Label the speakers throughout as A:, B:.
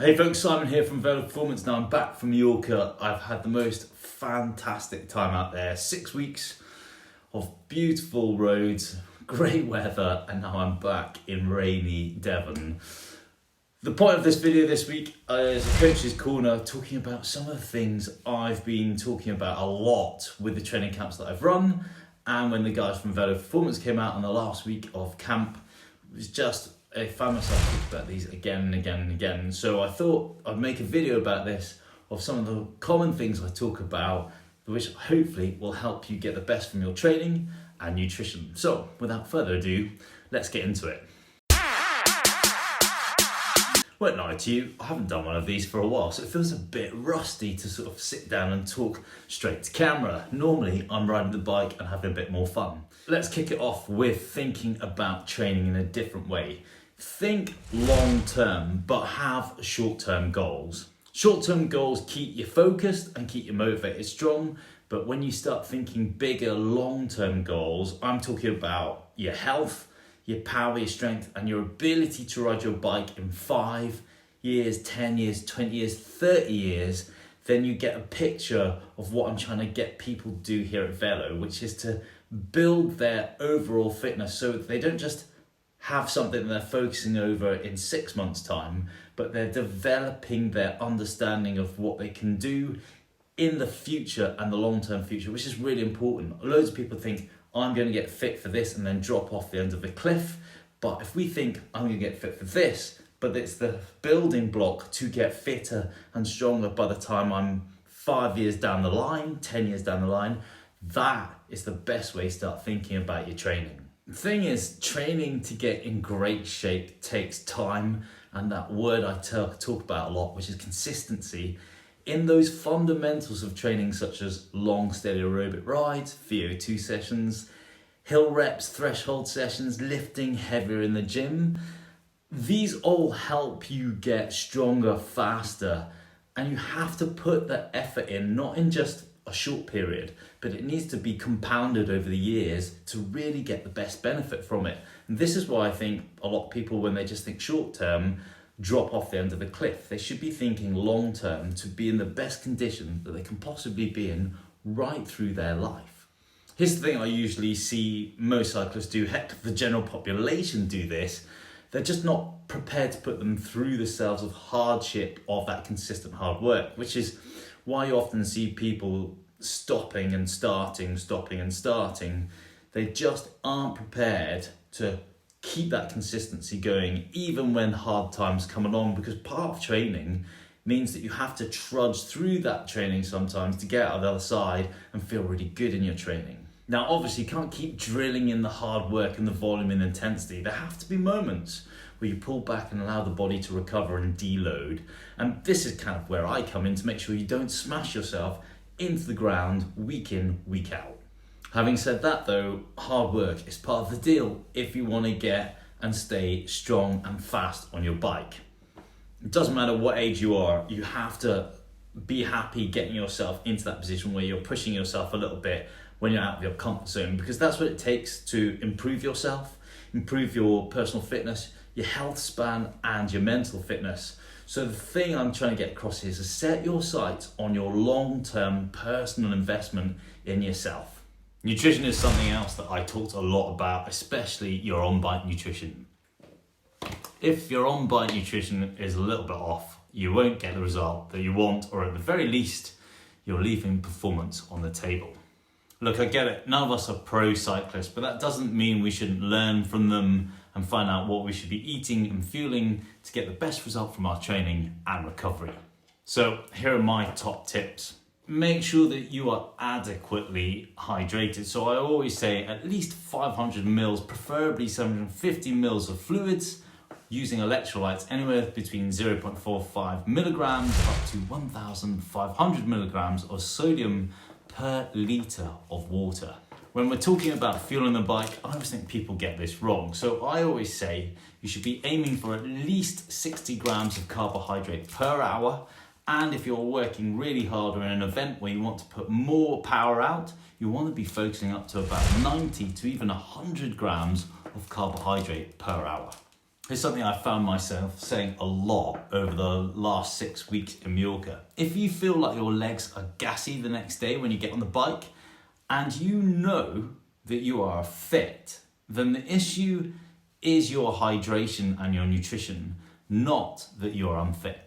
A: Hey folks, Simon here from Velo Performance. Now I'm back from Mallorca. I've had the most fantastic time out there. 6 weeks of beautiful roads, great weather, and now I'm back in rainy Devon. The point of this video this week is a coach's corner, talking about some of the things I've been talking about a lot with the training camps that I've run, and when the guys from Velo Performance came out on the last week of camp. It was just, I found myself talking about these again and again and again. So I thought I'd make a video about this, of some of the common things I talk about, which hopefully will help you get the best from your training and nutrition. So without further ado, let's get into it. Won't lie to you, I haven't done one of these for a while, so it feels a bit rusty to sort of sit down and talk straight to camera. Normally, I'm riding the bike and having a bit more fun. Let's kick it off with thinking about training in a different way. Think long term, but have short-term goals. Short-term goals keep you focused and keep you motivated strong, but when you start thinking bigger long-term goals, I'm talking about your health, your power, your strength, and your ability to ride your bike in 5 years, 10 years, 20 years, 30 years, then you get a picture of what I'm trying to get people to do here at Velo, which is to build their overall fitness so that they don't just have something they're focusing over in 6 months' time, but they're developing their understanding of what they can do in the future and the long-term future, which is really important. Loads of people think, I'm going to get fit for this and then drop off the end of the cliff. But if we think I'm going to get fit for this, but it's the building block to get fitter and stronger by the time I'm 5 years down the line, 10 years down the line, that is the best way to start thinking about your training. The thing is, training to get in great shape takes time, and that word I talk about a lot, which is consistency, in those fundamentals of training such as long steady aerobic rides, VO2 sessions, hill reps, threshold sessions, lifting heavier in the gym. These all help you get stronger faster, and you have to put that effort in, not in just a short period, but it needs to be compounded over the years to really get the best benefit from it. And this is why I think a lot of people, when they just think short term, drop off the end of the cliff. They should be thinking long term to be in the best condition that they can possibly be in right through their life. Here's the thing I usually see most cyclists do, heck, the general population do this. They're just not prepared to put them through the cells of hardship of that consistent hard work, which is why you often see people stopping and starting. They just aren't prepared to keep that consistency going even when hard times come along, because part of training means that you have to trudge through that training sometimes to get out the other side and feel really good in your training. Now obviously you can't keep drilling in the hard work and the volume and intensity. There have to be moments where you pull back and allow the body to recover and deload, and this is kind of where I come in to make sure you don't smash yourself into the ground week in, week out. Having said that though, hard work is part of the deal if you want to get and stay strong and fast on your bike. It doesn't matter what age you are, you have to be happy getting yourself into that position where you're pushing yourself a little bit when you're out of your comfort zone, because that's what it takes to improve yourself, improve your personal fitness, your health span, and your mental fitness. So the thing I'm trying to get across is to set your sights on your long-term personal investment in yourself. Nutrition is something else that I talked a lot about, especially your on-bike nutrition. If your on-bike nutrition is a little bit off, you won't get the result that you want, or at the very least, you're leaving performance on the table. Look, I get it, none of us are pro cyclists, but that doesn't mean we shouldn't learn from them and find out what we should be eating and fueling to get the best result from our training and recovery. So here are my top tips. Make sure that you are adequately hydrated. So I always say at least 500 mils, preferably 750 mils of fluids, using electrolytes anywhere between 0.45 milligrams up to 1,500 milligrams of sodium per litre of water. When we're talking about fueling the bike, I always think people get this wrong. So I always say you should be aiming for at least 60 grams of carbohydrate per hour. And if you're working really hard or in an event where you want to put more power out, you want to be focusing up to about 90 to even 100 grams of carbohydrate per hour. It's something I found myself saying a lot over the last 6 weeks in Mallorca. If you feel like your legs are gassy the next day when you get on the bike, and you know that you are fit, then the issue is your hydration and your nutrition, not that you're unfit.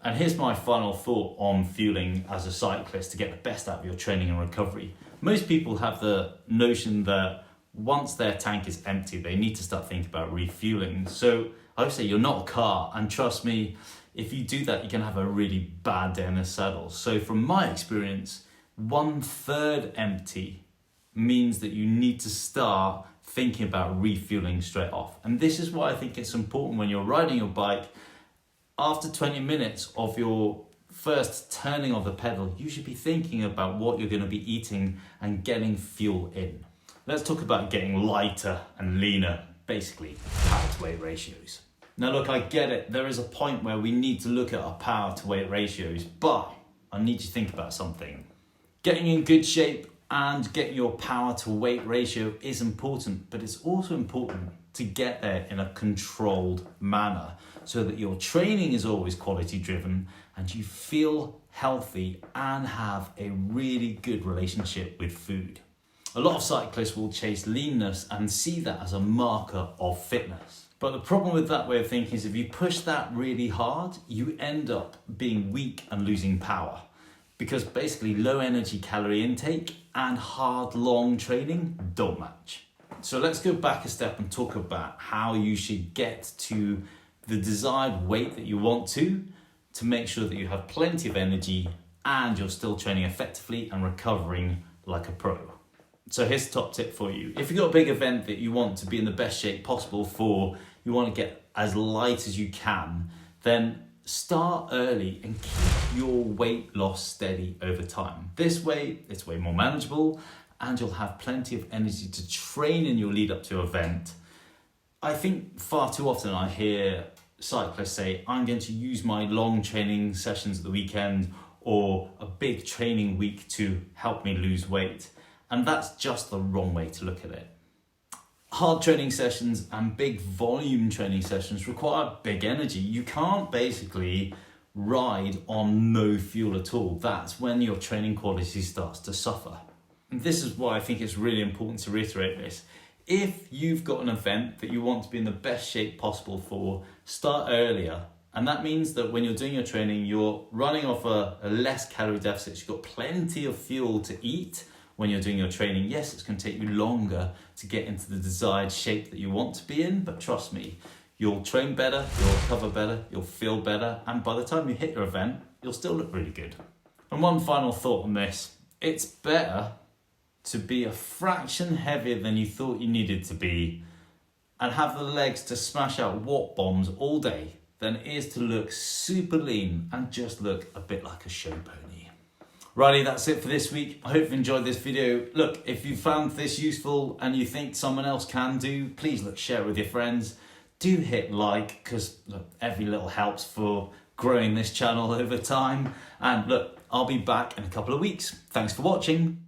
A: And here's my final thought on fueling as a cyclist to get the best out of your training and recovery. Most people have the notion that once their tank is empty, they need to start thinking about refueling. So I would say you're not a car, and trust me, if you do that, you're gonna have a really bad day in the saddle. So from my experience, 1/3 empty means that you need to start thinking about refueling straight off. And this is why I think it's important when you're riding your bike, after 20 minutes of your first turning of the pedal, you should be thinking about what you're going to be eating and getting fuel in. Let's talk about getting lighter and leaner, basically power to weight ratios. Now look, I get it. There is a point where we need to look at our power to weight ratios, but I need you to think about something. Getting in good shape and getting your power to weight ratio is important, but it's also important to get there in a controlled manner so that your training is always quality driven and you feel healthy and have a really good relationship with food. A lot of cyclists will chase leanness and see that as a marker of fitness. But the problem with that way of thinking is if you push that really hard, you end up being weak and losing power. Because basically low energy calorie intake and hard long training don't match. So let's go back a step and talk about how you should get to the desired weight that you want to make sure that you have plenty of energy and you're still training effectively and recovering like a pro. So here's the top tip for you. If you've got a big event that you want to be in the best shape possible for, you want to get as light as you can, then start early and keep your weight loss steady over time. This way, it's way more manageable and you'll have plenty of energy to train in your lead up to your event. I think far too often I hear cyclists say, I'm going to use my long training sessions at the weekend or a big training week to help me lose weight. And that's just the wrong way to look at it. Hard training sessions and big volume training sessions require big energy. You can't basically ride on no fuel at all. That's when your training quality starts to suffer. And this is why I think it's really important to reiterate this. If you've got an event that you want to be in the best shape possible for, start earlier. And that means that when you're doing your training, you're running off a less calorie deficit. You've got plenty of fuel to eat when you're doing your training. Yes, it's going to take you longer to get into the desired shape that you want to be in, but trust me, you'll train better, you'll recover better, you'll feel better, and by the time you hit your event, you'll still look really good. And one final thought on this, it's better to be a fraction heavier than you thought you needed to be and have the legs to smash out watt bombs all day than it is to look super lean and just look a bit like a show pony. Righty, that's it for this week. I hope you enjoyed this video. Look, if you found this useful and you think someone else can do, please share it with your friends. Do hit like, because every little helps for growing this channel over time. And look, I'll be back in a couple of weeks. Thanks for watching.